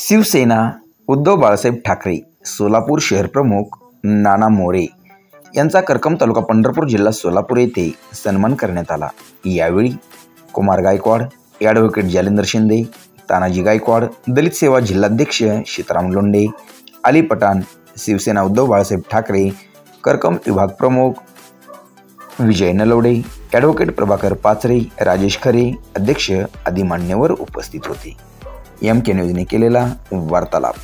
शिवसेना उद्धव बाळासाहेब ठाकरे सोलापूर शहर प्रमुख नाना मोरे यांचा करकम तालुका पंढरपूर जिल्हा सोलापूर येथे सन्मान करण्यात आला। यावेळी कुमार गायकवाड, ॲडव्होकेट जालिंदर शिंदे, तानाजी गायकवाड, दलित सेवा जिल्हाध्यक्ष सीताराम लोंढे, अली पठाण, शिवसेना उद्धव बाळासाहेब ठाकरे करकम विभाग प्रमुख विजय नलवडे, ॲडव्होकेट प्रभाकर पाचरे, राजेश खरे अध्यक्ष आदी मान्यवर उपस्थित होते। MK न्यूजने केलेला वार्तालाप।